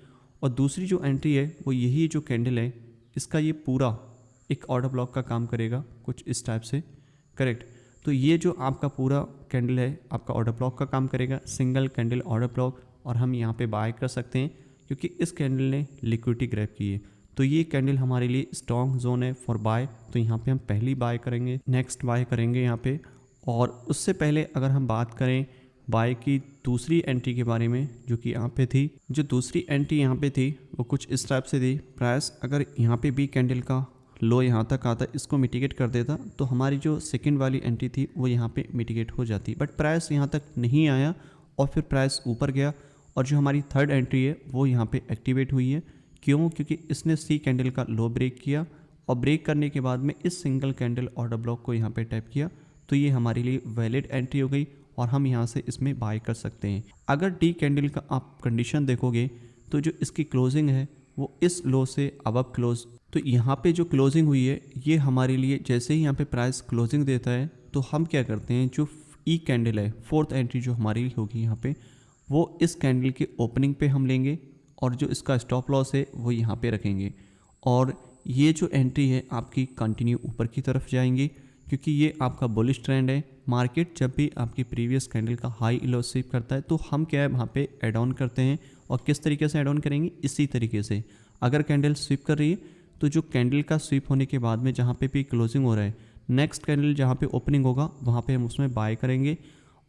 और दूसरी जो एंट्री है वो यही जो कैंडल है, इसका ये पूरा एक ऑर्डर ब्लॉक का काम करेगा कुछ इस टाइप से, करेक्ट। तो ये जो आपका पूरा कैंडल है आपका ऑर्डर ब्लॉक का काम करेगा, सिंगल कैंडल ऑर्डर ब्लॉक, और हम यहाँ पे बाय कर सकते हैं क्योंकि इस कैंडल ने लिक्विडिटी ग्रैब की है। तो ये कैंडल हमारे लिए स्ट्रॉन्ग जोन है फॉर बाय, तो यहाँ पे हम पहली बाय करेंगे, नेक्स्ट बाय करेंगे यहाँ पे। और उससे पहले अगर हम बात करें बाय की दूसरी एंट्री के बारे में, जो कि यहाँ पे थी, जो दूसरी एंट्री यहाँ पे थी वो कुछ इस टाइप से थी। प्राइस अगर यहाँ पे बी कैंडल का लो यहाँ तक आता, इसको मिटिगेट कर देता, तो हमारी जो सेकंड वाली एंट्री थी वो यहाँ पे मिटिगेट हो जाती, बट प्राइस यहाँ तक नहीं आया और फिर प्राइस ऊपर गया। और जो हमारी थर्ड एंट्री है वो यहाँ पे एक्टिवेट हुई है। क्यों? क्योंकि इसने सी कैंडल का लो ब्रेक किया और ब्रेक करने के बाद में इस सिंगल कैंडल ऑर्डर ब्लॉक को यहाँ पे टैप किया, तो ये हमारे लिए वैलिड एंट्री हो गई और हम यहाँ से इसमें बाय कर सकते हैं। अगर डी कैंडल का आप कंडीशन देखोगे तो जो इसकी क्लोजिंग है वो इस लो से अबव क्लोज, तो यहाँ पे जो क्लोजिंग हुई है ये हमारे लिए, जैसे ही यहाँ पे प्राइस क्लोजिंग देता है तो हम क्या करते हैं, जो ई कैंडल है फोर्थ एंट्री जो हमारी होगी यहाँ पे, वो इस कैंडल के ओपनिंग पे हम लेंगे और जो इसका स्टॉप लॉस है वो यहाँ पे रखेंगे। और ये जो एंट्री है आपकी कंटिन्यू ऊपर की तरफ जाएंगी क्योंकि ये आपका बुलिश ट्रेंड है। मार्केट जब भी आपकी प्रीवियस कैंडल का हाई लो स्वीप करता है तो हम क्या है वहाँ पे ऐड ऑन करते हैं। और किस तरीके से ऐड ऑन करेंगे, इसी तरीके से अगर कैंडल स्वीप कर रही है तो जो कैंडल का स्वीप होने के बाद में जहाँ पे भी क्लोजिंग हो रहा है, नेक्स्ट कैंडल जहाँ पे ओपनिंग होगा वहाँ पे हम उसमें बाय करेंगे।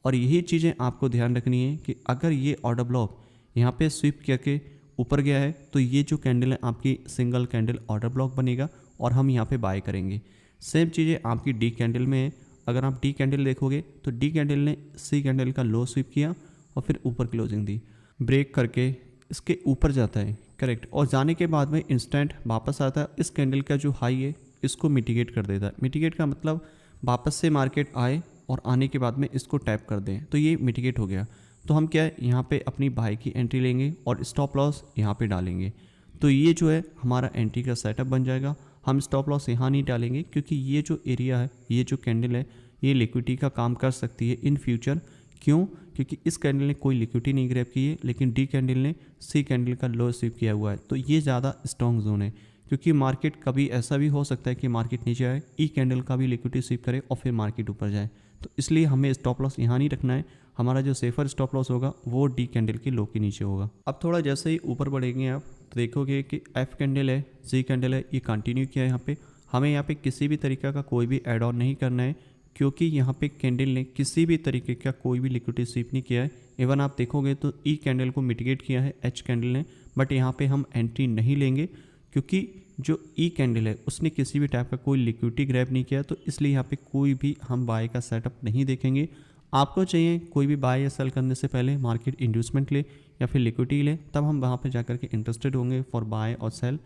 और यही चीज़ें आपको ध्यान रखनी है कि अगर ये ऑर्डर ब्लॉक यहाँ पे स्वीप करके ऊपर गया है तो ये जो कैंडल है आपकी सिंगल कैंडल ऑर्डर ब्लॉक बनेगा और हम यहाँ पे बाय करेंगे। सेम चीज़ें आपकी डी कैंडल में है। अगर आप डी कैंडल देखोगे तो डी कैंडल ने सी कैंडल का लो स्वीप किया और फिर ऊपर क्लोजिंग दी, ब्रेक करके इसके ऊपर जाता है, करेक्ट। और जाने के बाद में इंस्टेंट वापस आता है, इस कैंडल का जो हाई है इसको मिटिगेट कर देता है। मिटिगेट का मतलब वापस से मार्केट आए और आने के बाद में इसको टैप कर दें, तो ये मिटिगेट हो गया। तो हम क्या है यहाँ पे अपनी बाय की एंट्री लेंगे और स्टॉप लॉस यहाँ पे डालेंगे। तो ये जो है हमारा एंट्री का सेटअप बन जाएगा। हम स्टॉप लॉस यहाँ नहीं डालेंगे क्योंकि ये जो एरिया है, ये जो कैंडल है, ये लिक्विडिटी का काम कर सकती है इन फ्यूचर। क्यों? क्योंकि इस कैंडल ने कोई लिक्विडिटी नहीं ग्रैब की है, लेकिन डी कैंडल ने सी कैंडल का लो स्वीप किया हुआ है, तो ये ज़्यादा स्ट्रॉन्ग जोन है। क्योंकि मार्केट कभी ऐसा भी हो सकता है कि मार्केट नीचे आए, ई कैंडल का भी लिक्विडिटी स्वीप करे और फिर मार्केट ऊपर जाए, तो इसलिए हमें स्टॉप लॉस यहाँ नहीं रखना है। हमारा जो सेफर स्टॉप लॉस होगा वो डी कैंडल के लो के नीचे होगा। अब थोड़ा जैसे ही ऊपर बढ़ेंगे आप तो देखोगे कि एफ कैंडल है, जी कैंडल है, ये कंटिन्यू किया है। यहाँ पे हमें यहाँ पे किसी भी तरीके का कोई भी ऐड ऑन नहीं करना है क्योंकि यहाँ पे कैंडल ने किसी भी तरीके का कोई भी लिक्विडिटी स्वीप नहीं किया है। इवन आप देखोगे तो ई कैंडल को मिटिगेट किया है एच कैंडल ने, बट यहाँ पे हम एंट्री नहीं लेंगे क्योंकि जो ई कैंडल है उसने किसी भी टाइप का कोई लिक्विडिटी ग्रैब नहीं किया, तो इसलिए यहाँ पे कोई भी हम बाय का सेटअप नहीं देखेंगे। आपको चाहिए कोई भी बाय या सेल करने से पहले मार्केट इंड्यूसमेंट ले या फिर लिक्विडिटी ले, तब हम वहाँ पे जाकर के इंटरेस्टेड होंगे फॉर बाय और सेल।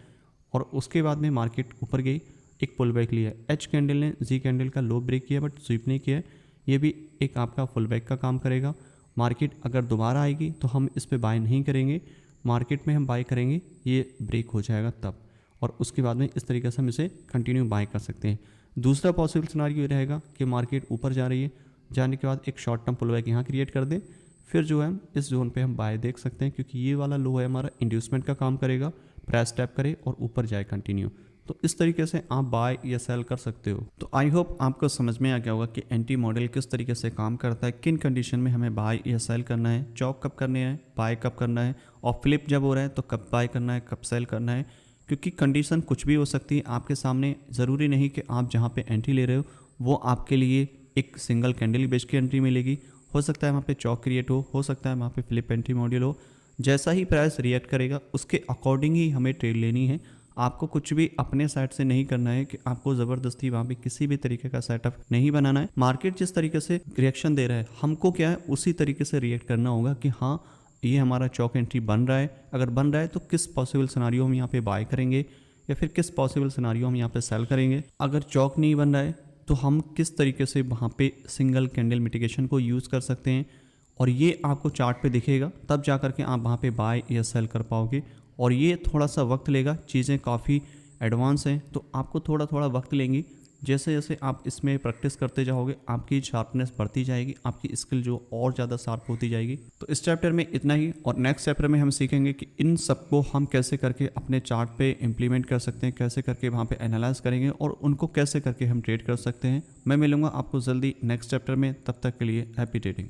और उसके बाद में मार्केट ऊपर गई, एक पुल बैक लिया, एच कैंडल ने जी कैंडल का लो ब्रेक किया बट स्वीप नहीं किया, ये भी एक आपका फुल बैक का काम करेगा। मार्केट अगर दोबारा आएगी तो हम इस पर बाय नहीं करेंगे, मार्केट में हम बाय करेंगे ये ब्रेक हो जाएगा तब, और उसके बाद में इस तरीके से हम इसे कंटिन्यू बाय कर सकते हैं। दूसरा पॉसिबल सिनेरियो ये रहेगा कि मार्केट ऊपर जा रही है, जाने के बाद एक शॉर्ट टर्म पुल बैक यहाँ क्रिएट कर दे, फिर जो है इस जोन पे हम बाय देख सकते हैं क्योंकि ये वाला लो है हमारा इंड्यूसमेंट का काम करेगा, प्राइस टैप करे और ऊपर जाए कंटिन्यू। तो इस तरीके से आप बाय या सेल कर सकते हो। तो आई होप आपको समझ में आ गया होगा कि एंटी मॉडल किस तरीके से काम करता है, किन कंडीशन में हमें बाय या सेल करना है, चॉक कब करने हैं, बाय कब करना है, और फ्लिप जब हो रहा है तो कब बाय करना है, कब सेल करना है। क्योंकि कंडीशन कुछ भी हो सकती है आपके सामने, ज़रूरी नहीं कि आप जहाँ पे एंट्री ले रहे हो वो आपके लिए एक सिंगल कैंडल बेच की एंट्री मिलेगी। हो सकता है वहाँ पे चॉक क्रिएट हो सकता है वहाँ पे फ्लिप एंट्री मॉड्यूल हो। जैसा ही प्राइस रिएक्ट करेगा उसके अकॉर्डिंग ही हमें ट्रेड लेनी है। आपको कुछ भी अपने साइड से नहीं करना है कि आपको ज़बरदस्ती वहाँ पे किसी भी तरीके का सेटअप नहीं बनाना है। मार्केट जिस तरीके से रिएक्शन दे रहा है हमको क्या है उसी तरीके से रिएक्ट करना होगा कि हाँ ये हमारा चॉक एंट्री बन रहा है। अगर बन रहा है तो किस पॉसिबल सिनारियो हम यहाँ पे बाय करेंगे या फिर किस पॉसिबल सिनारियो हम यहाँ पे सेल करेंगे। अगर चॉक नहीं बन रहा है तो हम किस तरीके से वहाँ पे सिंगल कैंडल मिटिगेशन को यूज़ कर सकते हैं, और ये आपको चार्ट पे दिखेगा। तब जा कर के आप वहाँ पे बाय या सेल कर पाओगे। और ये थोड़ा सा वक्त लेगा, चीज़ें काफ़ी एडवांस हैं तो आपको थोड़ा थोड़ा वक्त लेंगी। जैसे जैसे आप इसमें प्रैक्टिस करते जाओगे आपकी शार्पनेस बढ़ती जाएगी, आपकी स्किल जो और ज़्यादा शार्प होती जाएगी। तो इस चैप्टर में इतना ही, और नेक्स्ट चैप्टर में हम सीखेंगे कि इन सबको हम कैसे करके अपने चार्ट पे इम्प्लीमेंट कर सकते हैं, कैसे करके वहाँ पे एनालाइज करेंगे और उनको कैसे करके हम ट्रेड कर सकते हैं। मैं मिलूंगा आपको जल्दी नेक्स्ट चैप्टर में, तब तक के लिए हैप्पी ट्रेडिंग।